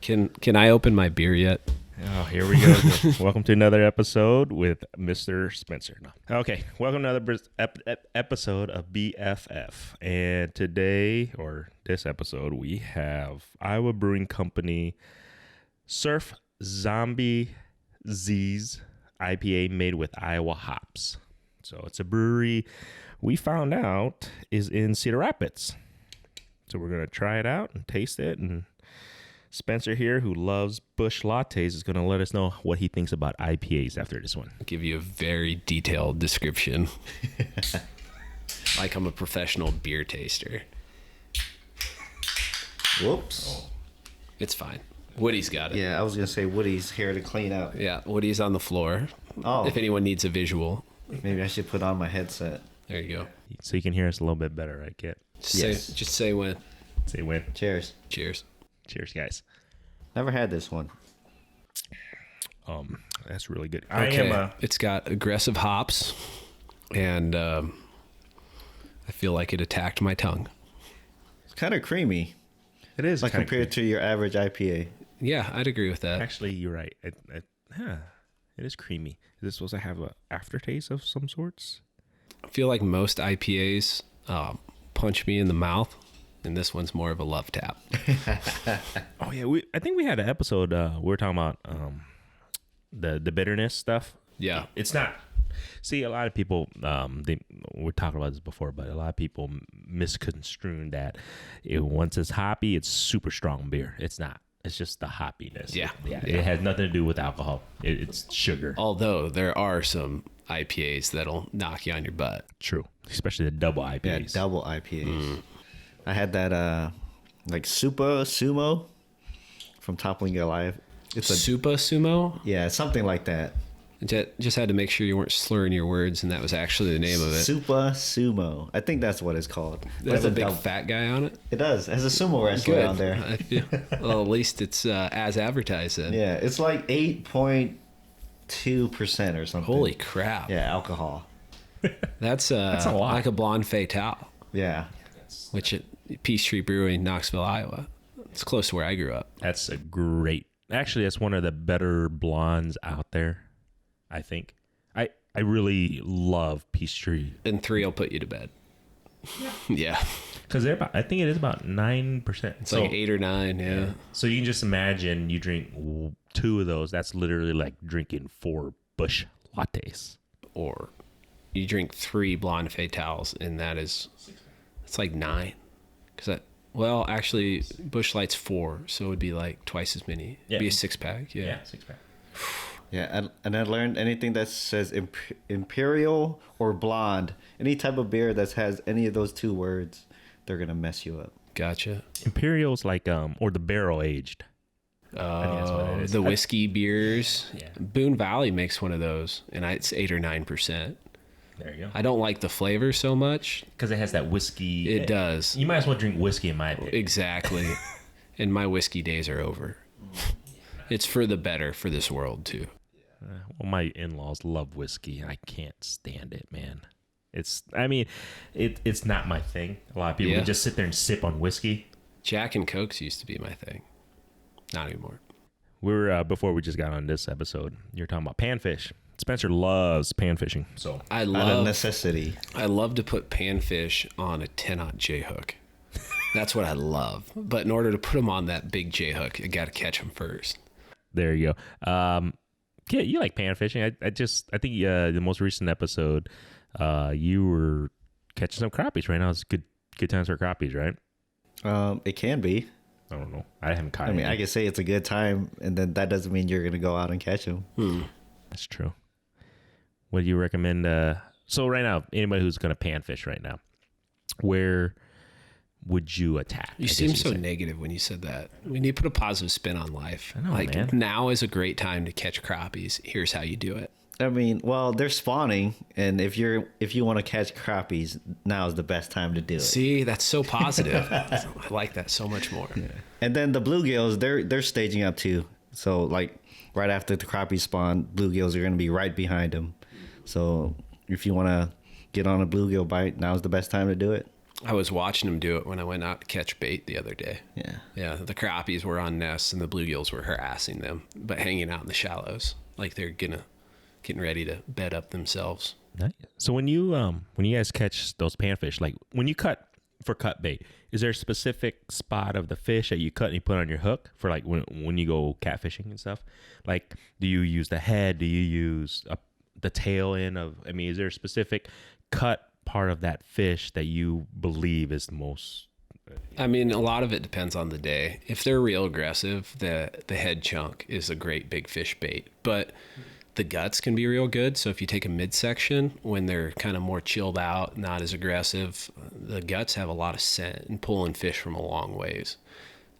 Can I open my beer yet? Oh, here we go. Welcome to another episode with Mr. Spencer. No. Okay, welcome to another episode of BFF. And today, or this episode, we have Iowa Brewing Company Surf Zombie Z's IPA made with Iowa hops. So it's a brewery we found out is in Cedar Rapids. So we're going to try it out and taste it, and Spencer here, who loves Busch lattes, is going to let us know what he thinks about IPAs after this one. I'll give you a very detailed description. Like I'm a professional beer taster. Whoops. Oh, it's fine. Woody's got it. Yeah, I was going to say Woody's here to clean up. Yeah, Woody's on the floor. Oh. If anyone needs a visual. Maybe I should put on my headset. There you go. So you can hear us a little bit better, right, Kit? Just say when. Say when. Cheers. Cheers. Cheers, guys. Never had this one. That's really good. Okay. It's got aggressive hops, and I feel like it attacked my tongue. It's kind of creamy. It is. Like compared to your average IPA. Yeah, I'd agree with that. Actually, you're right. It is creamy. Is this supposed to have an aftertaste of some sorts? I feel like most IPAs punch me in the mouth, and this one's more of a love tap. Oh yeah, I think we had an episode. We were talking about the bitterness stuff. Yeah, it's not. See, a lot of people. We're talking about this before, but a lot of people misconstrue that once it's hoppy, it's super strong beer. It's not. It's just the hoppiness. Yeah. It has nothing to do with alcohol. It's sugar. Although there are some IPAs that'll knock you on your butt. True, especially the double IPAs. Yeah, double IPAs. I had that like Super Sumo from Toppling Goliath. It's a Supa Sumo? Yeah, something like that. Just had to make sure you weren't slurring your words, and that was actually the name of it. Super Sumo. I think that's what it's called. Does a big fat guy on it? It does. It has a sumo wrestler on there. Well, at least it's as advertised then. Yeah, it's like 8.2% or something. Holy crap. Yeah, alcohol. That's a lot. Like a Blonde Fatale. Yeah. Which at Peachtree Brewing, Knoxville, Iowa. It's close to where I grew up. That's a great... Actually, that's one of the better blondes out there, I think. I really love Peachtree. And 3 will put you to bed. Yeah. Because I think it is about 9%. It's like 8 or 9, yeah. So you can just imagine you drink 2 of those. That's literally like drinking 4 Busch lattes. Or you drink 3 Blonde Fatales, and it's like 9. Well, actually, Busch Light's 4, so it would be like twice as many. It'd be a 6-pack. Yeah, 6-pack. Yeah, and I learned anything that says imperial or blonde, any type of beer that has any of those 2 words, they're gonna mess you up. Gotcha. Imperial's like or the barrel aged. I think that's what it is. The whiskey beers. Yeah. Boone Valley makes one of those, and it's 8 or 9%. There you go. I don't like the flavor so much because it has that whiskey. It does. You might as well drink whiskey, in my opinion. Exactly. And my whiskey days are over. It's for the better for this world too. Well, my in-laws love whiskey, and I can't stand it, man. It's not my thing. A lot of people can just sit there and sip on whiskey. Jack and Cokes used to be my thing. Not anymore. Before we just got on this episode, you were talking about panfish. Spencer loves panfishing, so out of necessity. I love to put panfish on a 10-aught J-hook. That's what I love. But in order to put them on that big J-hook, I got to catch them first. There you go. Yeah, you like panfishing. I think the most recent episode, you were catching some crappies right now. It's good times for crappies, right? It can be. I don't know. I haven't caught. I can say it's a good time, and then that doesn't mean you're gonna go out and catch them. That's true. What do you recommend? So right now, anybody who's gonna panfish right now, where would you attack? You seem so negative when you said that. We need to put a positive spin on life. I know, man. Now is a great time to catch crappies. Here's how you do it. I mean, well, they're spawning, and if you want to catch crappies, now is the best time to do it. See, that's so positive. I like that so much more. Yeah. And then the bluegills, they're staging up too. So like right after the crappies spawn, bluegills are going to be right behind them. So if you want to get on a bluegill bite, now's the best time to do it. I was watching them do it when I went out to catch bait the other day. Yeah. Yeah, the crappies were on nests and the bluegills were harassing them, but hanging out in the shallows like they're getting ready to bed up themselves. Nice. So when you guys catch those panfish, like when you cut for cut bait, is there a specific spot of the fish that you cut and you put on your hook for like when you go catfishing and stuff? Like, do you use the head? Do you use the tail end of? I mean, is there a specific cut part of that fish that you believe is the most? I mean, a lot of it depends on the day. If they're real aggressive, the head chunk is a great big fish bait, but the guts can be real good. So if you take a midsection when they're kind of more chilled out, not as aggressive, the guts have a lot of scent and pulling fish from a long ways.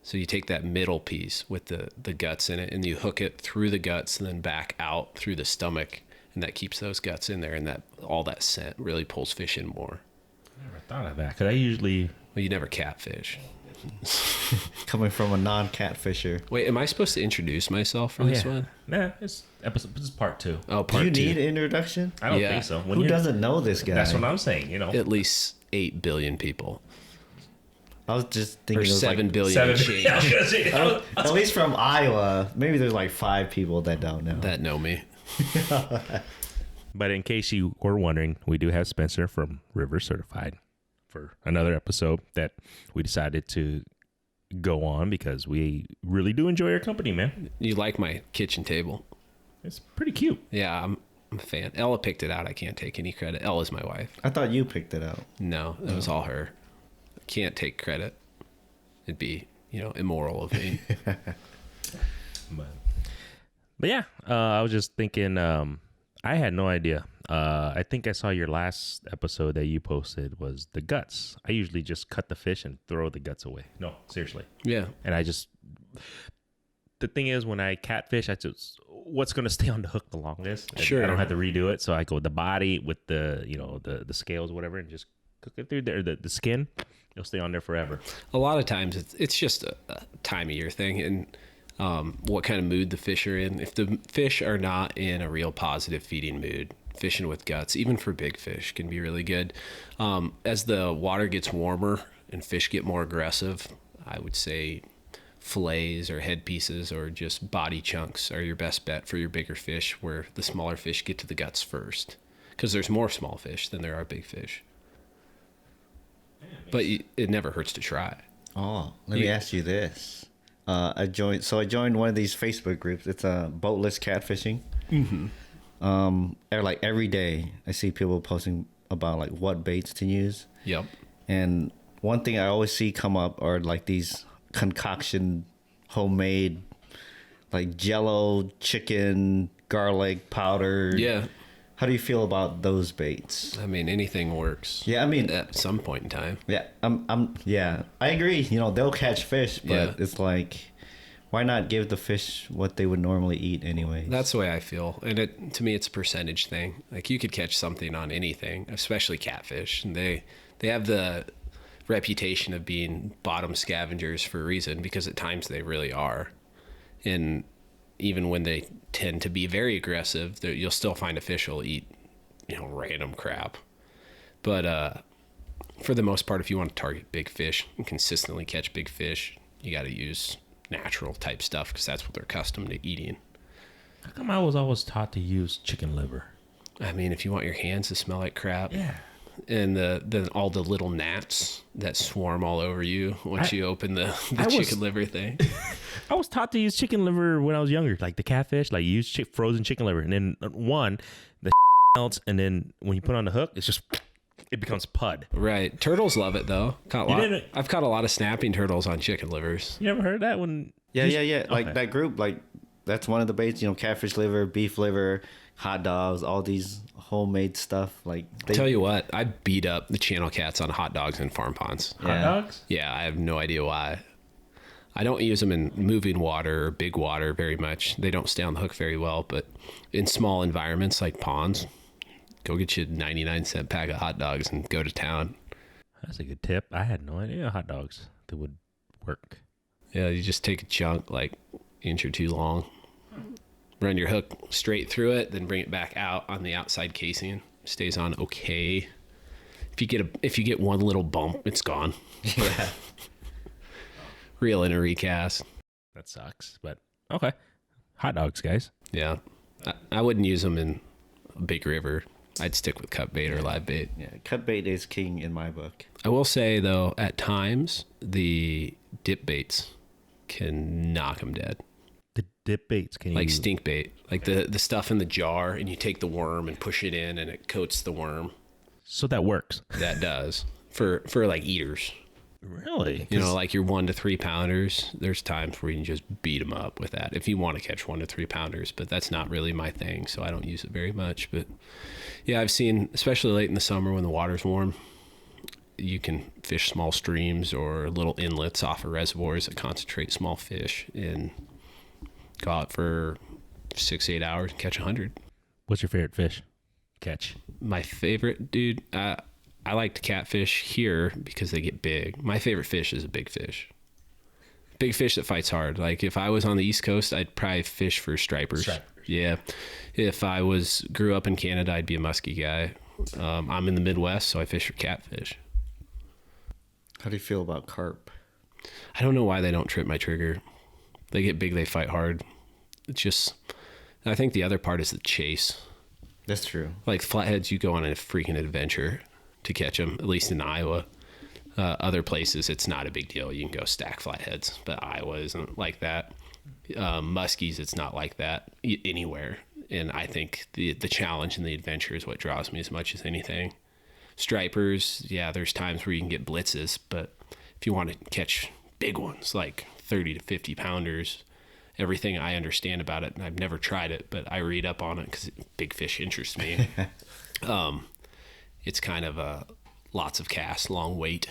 So you take that middle piece with the guts in it and you hook it through the guts and then back out through the stomach, and that keeps those guts in there, and that all that scent really pulls fish in more. I never thought of that, because I usually... Well, you never catfish. Coming from a non-catfisher. Wait, am I supposed to introduce myself for this one? Nah, it's part 2. Oh, Do part you 2. need introduction? I don't think so. Who doesn't know this guy? That's what I'm saying, you know. At least 8 billion people. I was just thinking Or it was 7 like, billion. 7 and change. at least from Iowa, maybe there's like 5 people that don't know. That know me. But in case you were wondering, we do have Spencer from River Certified for another episode that we decided to go on because we really do enjoy your company, man. You like my kitchen table? It's pretty cute. Yeah, I'm a fan. Ella picked it out. I can't take any credit. Ella's my wife. I thought you picked it out. No, that was all her. Can't take credit. It'd be, immoral of me. But yeah, I was just thinking, I had no idea. I think I saw your last episode that you posted was the guts. I usually just cut the fish and throw the guts away. No, seriously. Yeah. And the thing is, when I catfish, what's going to stay on the hook the longest? Sure. I don't have to redo it. So I go with the body with the scales, whatever, and just cook it through there. The skin, it'll stay on there forever. A lot of times it's just a time of year thing, and what kind of mood the fish are in. If the fish are not in a real positive feeding mood, fishing with guts, even for big fish, can be really good. As the water gets warmer and fish get more aggressive, I would say fillets or head pieces or just body chunks are your best bet for your bigger fish, where the smaller fish get to the guts first, because there's more small fish than there are big fish. But it never hurts to try. Oh, let me ask you this. I joined one of these Facebook groups. It's boatless catfishing. Mm-hmm. Like every day I see people posting about like what baits to use. Yep. And one thing I always see come up are like these concoction homemade like Jello, chicken, garlic powder. Yeah. How do you feel about those baits? I mean, anything works. Yeah, I mean, at some point in time. Yeah, I agree. They'll catch fish, but it's like, why not give the fish what they would normally eat anyway? That's the way I feel. And to me, it's a percentage thing. Like, you could catch something on anything, especially catfish. And they have the reputation of being bottom scavengers for a reason, because at times they really are. And even when they tend to be very aggressive, you'll still find a fish will eat, random crap. But for the most part, if you want to target big fish and consistently catch big fish, you got to use natural type stuff, because that's what they're accustomed to eating. How come I was always taught to use chicken liver? I mean, if you want your hands to smell like crap. Yeah. And then all the little gnats that swarm all over you once you open the chicken liver thing. I was taught to use chicken liver when I was younger, like the catfish, like you use frozen chicken liver, and then the melts, and then when you put on the hook, it becomes pud. Right. Turtles love it though. I've caught a lot of snapping turtles on chicken livers. You ever heard that one? Yeah. Like that group, like that's one of the baits. Catfish liver, beef liver, hot dogs, all these homemade stuff. Like, tell you what, I beat up the channel cats on hot dogs and farm ponds. Hot dogs? Yeah, I have no idea why. I don't use them in moving water or big water very much. They don't stay on the hook very well, but in small environments like ponds, go get you a 99-cent pack of hot dogs and go to town. That's a good tip. I had no idea hot dogs that would work. Yeah, you just take a chunk like inch or two long, run your hook straight through it, then bring it back out on the outside casing. Stays on okay. If you get one little bump, it's gone. Yeah. Reel in a recast. That sucks, but okay. Hot dogs, guys. Yeah. I wouldn't use them in a big river. I'd stick with cut bait or live bait. Yeah, cut bait is king in my book. I will say, though, at times, the dip baits can knock them dead. The dip baits, can like you... stink bait, like the stuff in the jar, and you take the worm and push it in, and it coats the worm. So that works. That does for like eaters. Really? You know, like your 1 to 3 pounders. There's times where you can just beat them up with that if you want to catch 1 to 3 pounders. But that's not really my thing, so I don't use it very much. But yeah, I've seen, especially late in the summer when the water's warm, you can fish small streams or little inlets off of reservoirs that concentrate small fish and go out for 6-8 hours and catch 100. What's your favorite fish? Catch. My favorite, dude, I like to catfish here because they get big. My favorite fish is a big fish. Big fish that fights hard. Like if I was on the East Coast, I'd probably fish for stripers. Yeah. If I grew up in Canada, I'd be a muskie guy. I'm in the Midwest, so I fish for catfish. How do you feel about carp? I don't know why they don't trip my trigger. They get big, they fight hard. It's just, I think the other part is the chase. That's true. Like flatheads, you go on a freaking adventure to catch them, at least in Iowa. Other places, it's not a big deal. You can go stack flatheads, but Iowa isn't like that. Muskies, it's not like that anywhere. And I think the challenge and the adventure is what draws me as much as anything. Stripers, yeah, there's times where you can get blitzes, but if you want to catch big ones, like 30 to 50 pounders, everything I understand about it, and I've never tried it, but I read up on it because big fish interests me. It's kind of a lots of casts, long wait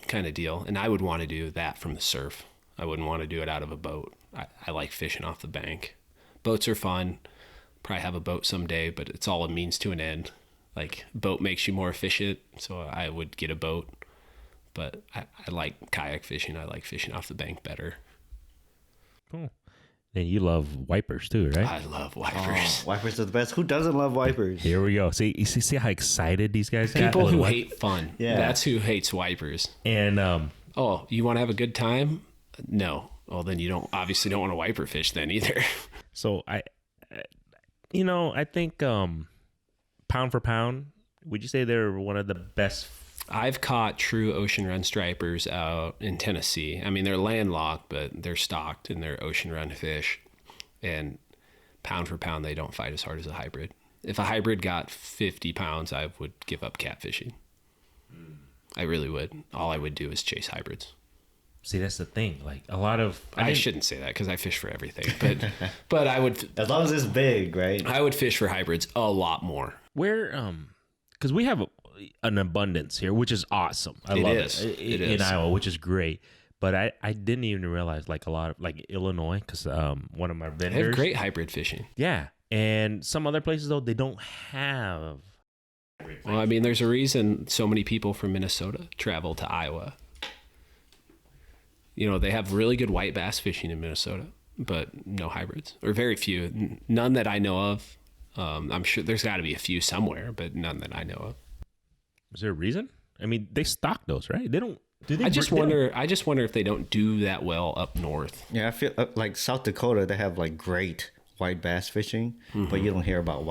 kind of deal. And I would want to do that from the surf. I wouldn't want to do it out of a boat. I like fishing off the bank. Boats are fun. Probably have a boat someday, but it's all a means to an end. Like boat makes you more efficient, so I would get a boat. But I like kayak fishing. I like fishing off the bank better. Cool. And you love wipers too, right? I love wipers. Oh, wipers are the best. Who doesn't love wipers? Here we go. See, you see how excited these guys got? People who hate fun. Yeah. That's who hates wipers. And oh, you want to have a good time? No. Well, then you obviously don't want to wiper fish then either. So I think pound for pound, would you say they're one of the best? I've caught true ocean run stripers out in Tennessee. I mean, they're landlocked, but they're stocked and they're ocean run fish. And pound for pound, they don't fight as hard as a hybrid. If a hybrid got 50 pounds, I would give up catfishing. I really would. All I would do is chase hybrids. See, that's the thing. Like a lot of, I shouldn't say that because I fish for everything, but I would. As long as it's big, right? I would fish for hybrids a lot more. Where, because we have an abundance here, which is awesome. I love it in Iowa, which is great. But I didn't even realize like a lot of like Illinois, because one of my vendors, they have great hybrid fishing. Yeah, and some other places though they don't have. Well, I mean, there's a reason so many people from Minnesota travel to Iowa. You know, they have really good white bass fishing in Minnesota, but no hybrids, or very few. None that I know of. I'm sure there's got to be a few somewhere, but none that I know of. Is there a reason? I mean, they stock those, right? They don't. I just wonder if they don't do that well up north. Yeah, I feel like South Dakota, they have like great white bass fishing, but you don't hear about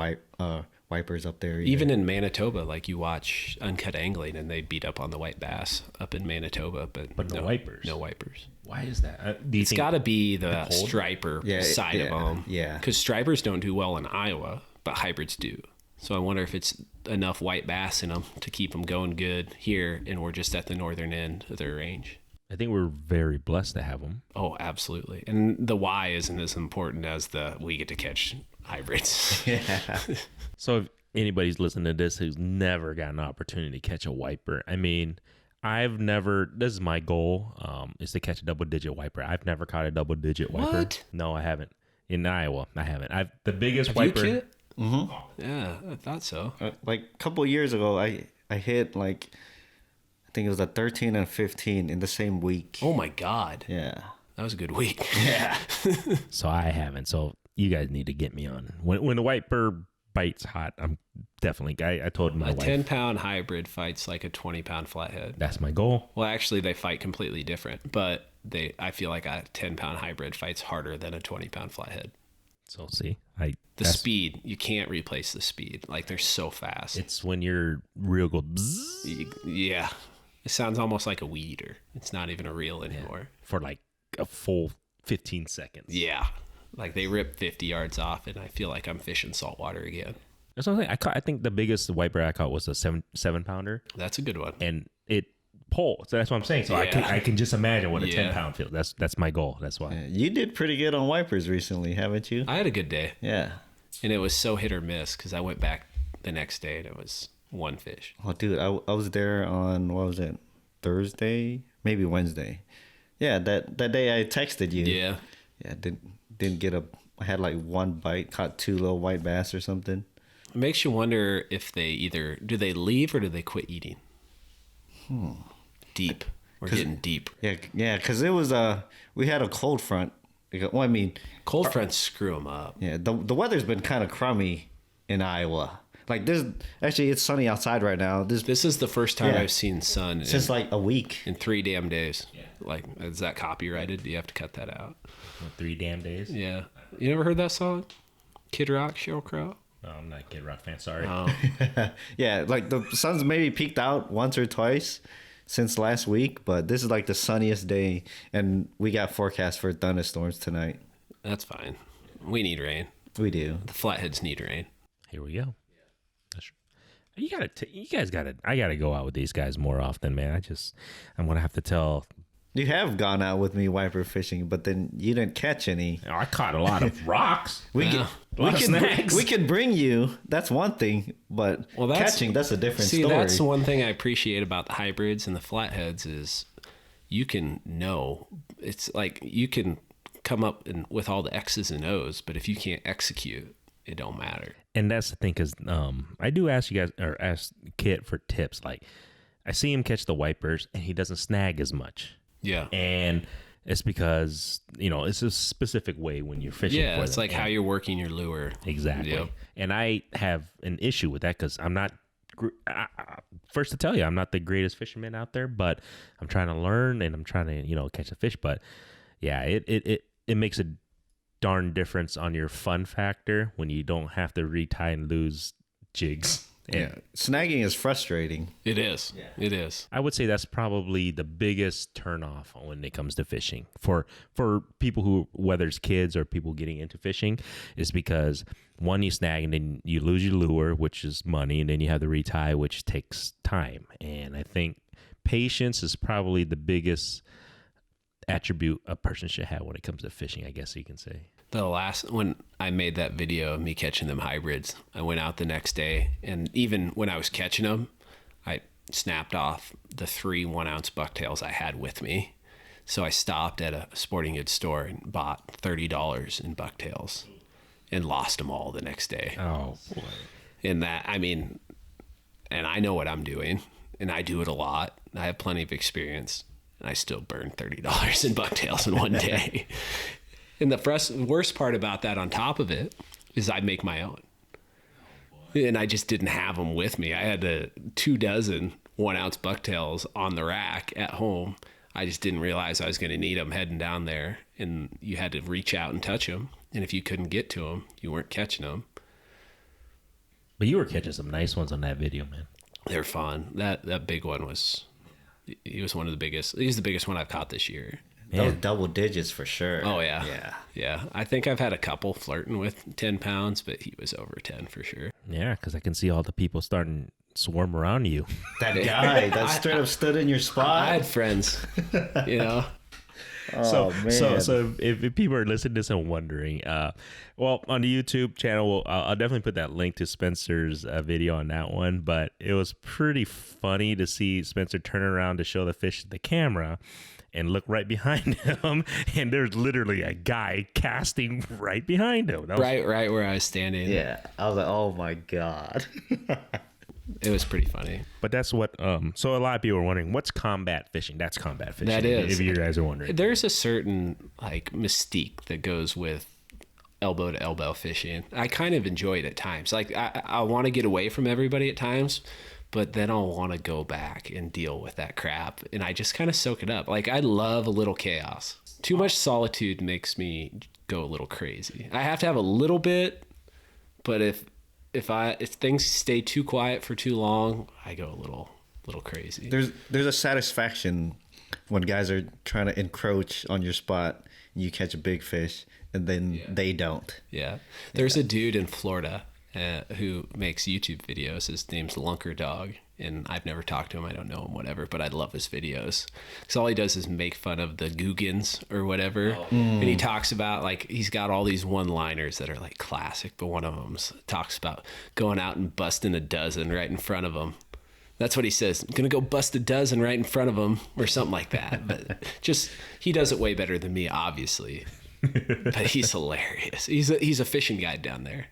wipers up there either. Even in Manitoba, like you watch Uncut Angling and they beat up on the white bass up in Manitoba, but no wipers. No wipers. Why is that? It's got to be the striper side of them. Yeah. Because stripers don't do well in Iowa, but hybrids do. So I wonder if it's enough white bass in them to keep them going good here, and we're just at the northern end of their range. I think we're very blessed to have them. Oh, absolutely. And the why isn't as important as we get to catch hybrids. Yeah. So if anybody's listening to this who's never got an opportunity to catch a wiper, I mean, this is my goal, is to catch a double-digit wiper. I've never caught a double-digit wiper. What? No, I haven't. In Iowa, I haven't. The biggest wiper. You mm-hmm. Yeah, I thought so. Like a couple of years ago, I hit like, I think it was a 13 and 15 in the same week. Oh my God. Yeah. That was a good week. Yeah. So I haven't. So you guys need to get me on. When the wiper bites hot, I'm definitely. I told my wife, 10-pound hybrid fights like a 20-pound flathead. that's my goal. Well, actually, they fight completely different, but I feel like a 10-pound hybrid fights harder than a 20-pound flathead. So see, the speed, you can't replace the speed. Like, they're so fast. It's when you're real go. Bzzz, Yeah, it sounds almost like a weed eater. It's not even a reel anymore. for like a full 15 seconds. Yeah, like they rip 50 yards off, and I feel like I'm fishing saltwater again. That's what I'm saying. I think the biggest whitebear I caught was a 7-pounder, That's a good one. and it pulled. So that's what I'm saying. So Yeah. I can just imagine what a Yeah. 10-pound feels. That's my goal. That's why. Yeah, you did pretty good on wipers recently, haven't you? I had a good day, Yeah. and it was so hit or miss because I went back the next day and it was one fish. Oh, dude, I was there on, what was it, Thursday? Maybe Wednesday. Yeah, that day I texted you. Yeah. Yeah, didn't get I had like one bite, caught 2 little white bass or something. It makes you wonder if do they leave or do they quit eating? Deep. We're getting deep. Yeah, because it was, we had a cold front. Well, I mean, Cold fronts screw them up. yeah, the weather's been kind of crummy in Iowa. Like, it's sunny outside right now. This is the first time Yeah. I've seen sun Since like a week. in 3 damn days. Like, is that copyrighted? Do you have to cut that out? 3 damn days. Yeah. You never heard that song? Kid Rock, Sheryl Crow? No, I'm not a Kid Rock fan. Sorry. Oh, Yeah, like the sun's maybe peaked out once or twice since last week, but this is like the sunniest day, and we got forecast for thunderstorms tonight. that's fine. We need rain. We do. The flatheads need rain. Here we go. That's you guys gotta. I gotta go out with these guys more often, man. I'm gonna have to tell. You have gone out with me wiper fishing, but then you didn't catch any. I caught a lot of rocks. We Yeah. we can bring you. That's one thing, but catching, that's a different story. That's the one thing I appreciate about the hybrids and the flatheads is you can know. It's like you can come up with all the X's and O's, but if you can't execute, it don't matter. And that's the thing, because I do ask you guys, or ask Kit for tips. Like, I see him catch the wipers, and he doesn't snag as much. Yeah. And it's because, it's a specific way when you're fishing. Yeah, for it's them. like how you're working your lure. Exactly. Yep. And I have an issue with that because I'm not, first to tell you, I'm not the greatest fisherman out there, but I'm trying to learn and I'm trying to, catch a fish. But yeah, it makes a darn difference on your fun factor when you don't have to retie and lose jigs. Yeah, snagging is frustrating. It is. Yeah. It is. I would say that's probably the biggest turnoff when it comes to fishing for people who, whether it's kids or people getting into fishing, is because one, you snag and then you lose your lure, which is money, and then you have the retie, which takes time. And I think patience is probably the biggest attribute a person should have when it comes to fishing, I guess you can say. When I made that video of me catching them hybrids, I went out the next day, and even when I was catching them, I snapped off the 3 1-ounce bucktails I had with me. So I stopped at a sporting goods store and bought $30 in bucktails and lost them all the next day. Oh, boy. And and I know what I'm doing, and I do it a lot. I have plenty of experience, and I still burned $30 in bucktails in one day. And the worst part about that on top of it is I make my own. And I just didn't have them with me. I had 2 dozen 1-ounce bucktails on the rack at home. I just didn't realize I was going to need them heading down there. And you had to reach out and touch them. And if you couldn't get to them, you weren't catching them. But you were catching some nice ones on that video, man. They're fun. That big one he was one of the biggest. He's the biggest one I've caught this year. Those double digits for sure. Oh, yeah. Yeah. I think I've had a couple flirting with 10 pounds, but he was over 10 for sure. Yeah, because I can see all the people starting to swarm around you. That guy that straight up stood in your spot. I had friends, Man. So if people are listening to this and wondering, well, on the YouTube channel, I'll definitely put that link to Spencer's video on that one. But it was pretty funny to see Spencer turn around to show the fish to the camera and look right behind him, and there's literally a guy casting right behind him. Right where I was standing. Yeah, I was like, oh my God. It was pretty funny. But that's what, so a lot of people are wondering, what's combat fishing? That's combat fishing. That is. If you guys are wondering. There's a certain mystique that goes with elbow to elbow fishing. I kind of enjoy it at times. Like I want to get away from everybody at times, but then I'll want to go back and deal with that crap. And I just kind of soak it up. Like I love a little chaos. Too much solitude makes me go a little crazy. I have to have a little bit, but if things stay too quiet for too long, I go a little crazy. There's a satisfaction when guys are trying to encroach on your spot and you catch a big fish and then they don't. Yeah. There's a dude in Florida who makes YouTube videos. His name's Lunker Dog, and I've never talked to him. I don't know him, whatever, but I love his videos. Because all he does is make fun of the Googans or whatever. And he talks about, like, he's got all these one-liners that are, like, classic, but one of them talks about going out and busting a dozen right in front of him. That's what he says. I'm going to go bust a dozen right in front of him or something like that. But just, he does it way better than me, obviously. But he's hilarious. He's a fishing guide down there.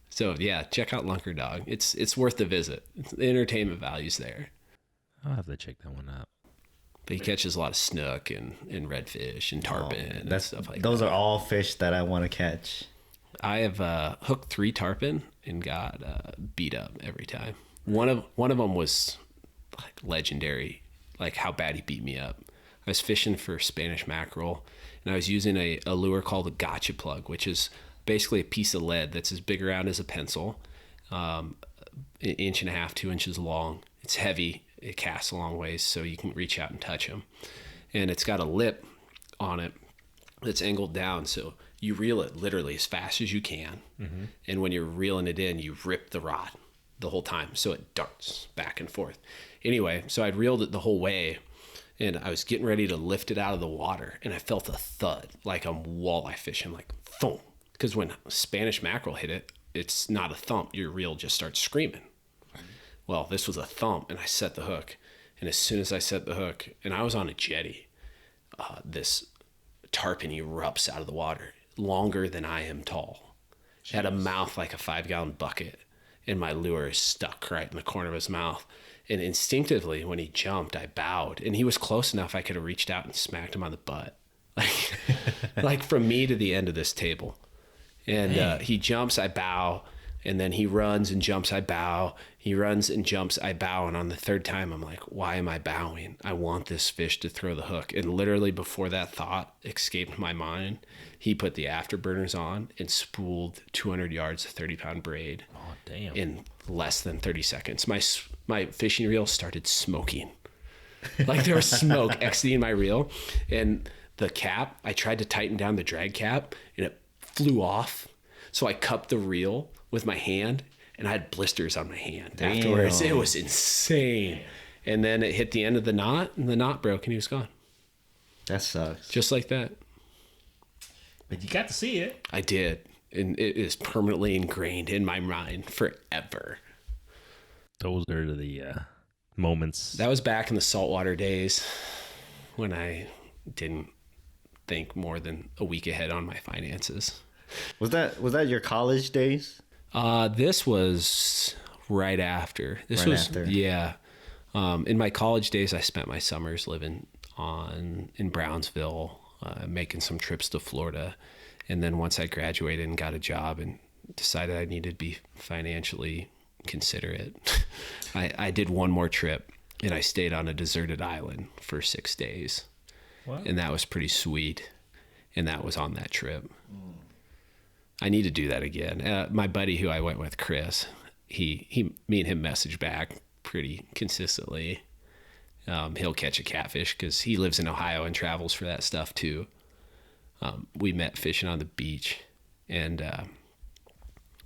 So yeah, check out Lunker Dog. It's worth the visit. The entertainment value's there. I'll have to check that one out. But he catches a lot of snook and redfish and tarpon and stuff like that. Those are all fish that I want to catch. I have hooked 3 tarpon and got beat up every time. One of them was like legendary, like how bad he beat me up. I was fishing for Spanish mackerel, and I was using a lure called a gotcha plug, which is basically a piece of lead that's as big around as a pencil, an inch and a half, 2 inches long. It's heavy. It casts a long ways, so you can reach out and touch them. And it's got a lip on it that's angled down, so you reel it literally as fast as you can. Mm-hmm. And when you're reeling it in, you rip the rod the whole time, so it darts back and forth. Anyway, so I'd reeled it the whole way, and I was getting ready to lift it out of the water, and I felt a thud, like I'm walleye fishing, like thump. Because when Spanish mackerel hit it, it's not a thump. Your reel just starts screaming. Well, this was a thump, and I set the hook. And as soon as I set the hook, and I was on a jetty, this tarpon erupts out of the water, longer than I am tall. It had a mouth like a 5-gallon bucket, and my lure is stuck right in the corner of his mouth. And instinctively, when he jumped, I bowed, and he was close enough I could have reached out and smacked him on the butt, like from me to the end of this table. And he jumps, I bow, and then he runs and jumps, I bow. He runs and jumps, I bow. And on the third time, I'm like, why am I bowing? I want this fish to throw the hook. And literally before that thought escaped my mind, he put the afterburners on and spooled 200 yards of 30-pound braid. Oh, damn. In less than 30 seconds. My fishing reel started smoking. Like there was smoke exiting my reel. And the cap, I tried to tighten down the drag cap, and it flew off. So I cupped the reel with my hand, and I had blisters on my hand. Damn. Afterwards. It was insane. And then it hit the end of the knot, and the knot broke, and he was gone. That sucks. Just like that. But you got to see it. I did. And it is permanently ingrained in my mind forever. Those are the moments. That was back in the saltwater days when I didn't think more than a week ahead on my finances. Was that your college days? This was right after. Yeah. In my college days, I spent my summers living in Brownsville, making some trips to Florida. And then once I graduated and got a job and decided I needed to be financially considerate, I did one more trip, and I stayed on a deserted island for 6 days. Wow. And that was pretty sweet. And that was on that trip. I need to do that again. My buddy who I went with, Chris, me and him message back pretty consistently. He'll catch a catfish because he lives in Ohio and travels for that stuff too. We met fishing on the beach, and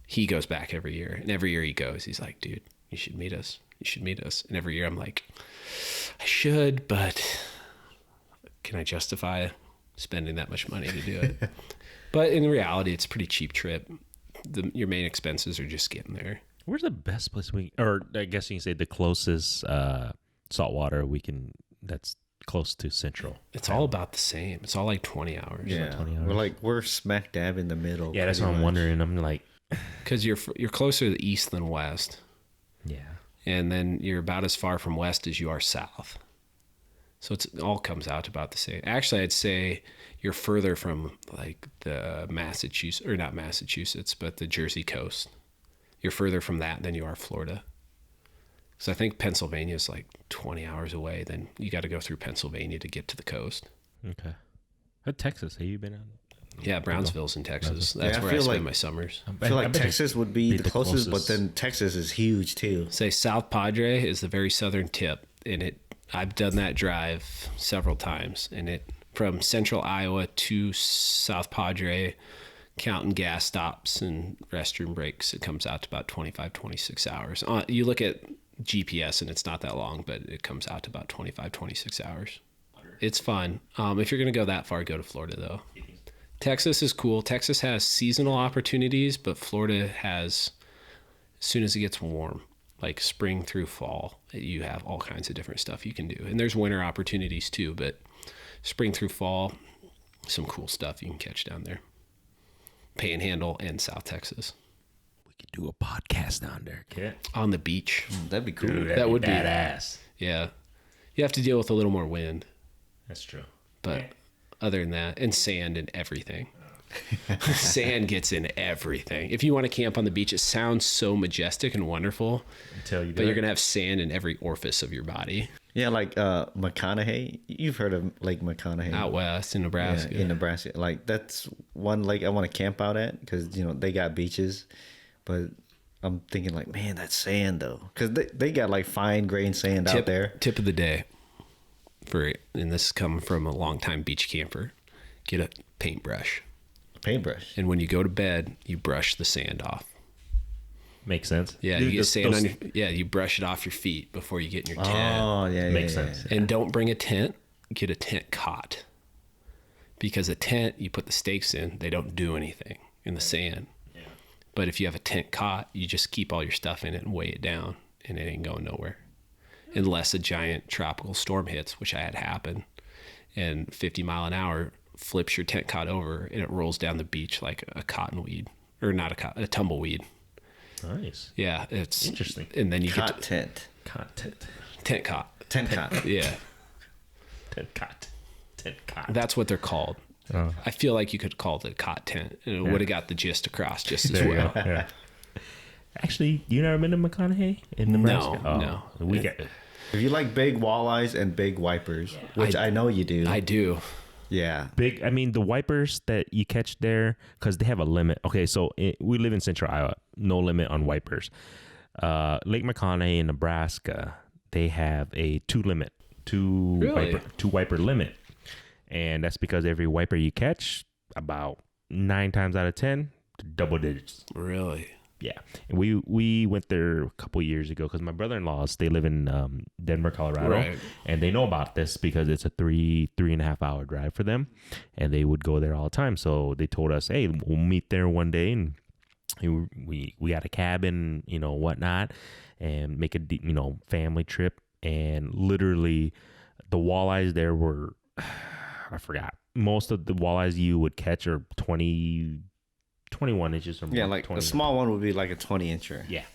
he goes back every year. And every year he goes, he's like, dude, you should meet us. You should meet us. And every year I'm like, I should, but can I justify spending that much money to do it? But in reality, it's a pretty cheap trip. Your main expenses are just getting there. Where's the best place or I guess you can say the closest saltwater that's close to Central? It's all about the same. It's all like 20 hours. Yeah, 20 hours. We're smack dab in the middle. Yeah, that's what I'm wondering. I'm like, because you're closer to the east than west. Yeah, and then you're about as far from west as you are south. So it all comes out to about the same. Actually, I'd say you're further from like the not Massachusetts, but the Jersey coast. You're further from that than you are Florida. So I think Pennsylvania is like 20 hours away. Then you got to go through Pennsylvania to get to the coast. Okay. Texas, have you been on? Yeah, Brownsville's in Texas. That's Yeah, where I spend my summers. I feel like Texas would be the closest, but then Texas is huge too. Say South Padre is the very southern tip, and I've done that drive several times, and it from central Iowa to South Padre, counting gas stops and restroom breaks, it comes out to about 25, 26 hours. You look at GPS and it's not that long, but it comes out to about 25, 26 hours. It's fun. If you're going to go that far, go to Florida though. Texas is cool. Texas has seasonal opportunities, but Florida has, as soon as it gets warm, like spring through fall, you have all kinds of different stuff you can do. And there's winter opportunities too, but spring through fall, some cool stuff you can catch down there. Panhandle and South Texas. We could do a podcast down there, kid. On the beach. That'd be cool. Dude, that would be badass. Yeah. You have to deal with a little more wind. That's true. But other than that, and sand and everything. Sand gets in everything. If you want to camp on the beach, it sounds so majestic and wonderful. Until you do but you're going to have sand in every orifice of your body. Yeah, like McConaughey. You've heard of Lake McConaughey. Out west in Nebraska. Yeah, in Nebraska. Like, that's one lake I want to camp out at because, they got beaches. But I'm thinking like, man, that sand though. Because they got like fine grained sand out there. Tip of the day. And this is coming from a longtime beach camper. Get a paintbrush. Paintbrush. And when you go to bed, you brush the sand off. Makes sense. Yeah, you get sand on you brush it off your feet before you get in your tent. Oh, yeah, Makes sense. Yeah. And don't bring a tent. Get a tent cot. Because a tent, you put the stakes in, they don't do anything in the sand. Yeah. But if you have a tent cot, you just keep all your stuff in it and weigh it down, and it ain't going nowhere. Unless a giant tropical storm hits, which I had happen, and 50 mile an hour flips your tent cot over, and it rolls down the beach like a cottonweed, or not a tumbleweed. Nice. Yeah, it's interesting. And then you Cot get tent. tent cot. Tent cot. Yeah, Tent cot. that's what they're called. Oh. I feel like you could call it a cot tent, and it would have got the gist across just as There you well. go. Yeah. Actually, you never been to McConaughey in Nebraska? No. We got. If you like big walleyes and big wipers, which I know you do. I do. Yeah. Big. I mean, the wipers that you catch there, because they have a limit. Okay, so we live in Central Iowa. No limit on wipers. Lake McConaughey in Nebraska, they have a two wiper limit, and that's because every wiper you catch, about 9 times out of 10, double digits. Really? Yeah, and we went there a couple years ago because my brother-in-laws, they live in Denver, Colorado, Right. and they know about this because it's a 3.5 hour drive for them, and they would go there all the time. So they told us, hey, we'll meet there one day, and we got a cabin, whatnot, and make a family trip. And literally, the walleyes there were, I forgot, most of the walleyes you would catch are 21 inches or more. Yeah, like 20. a small one would be like a 20 incher. Yeah.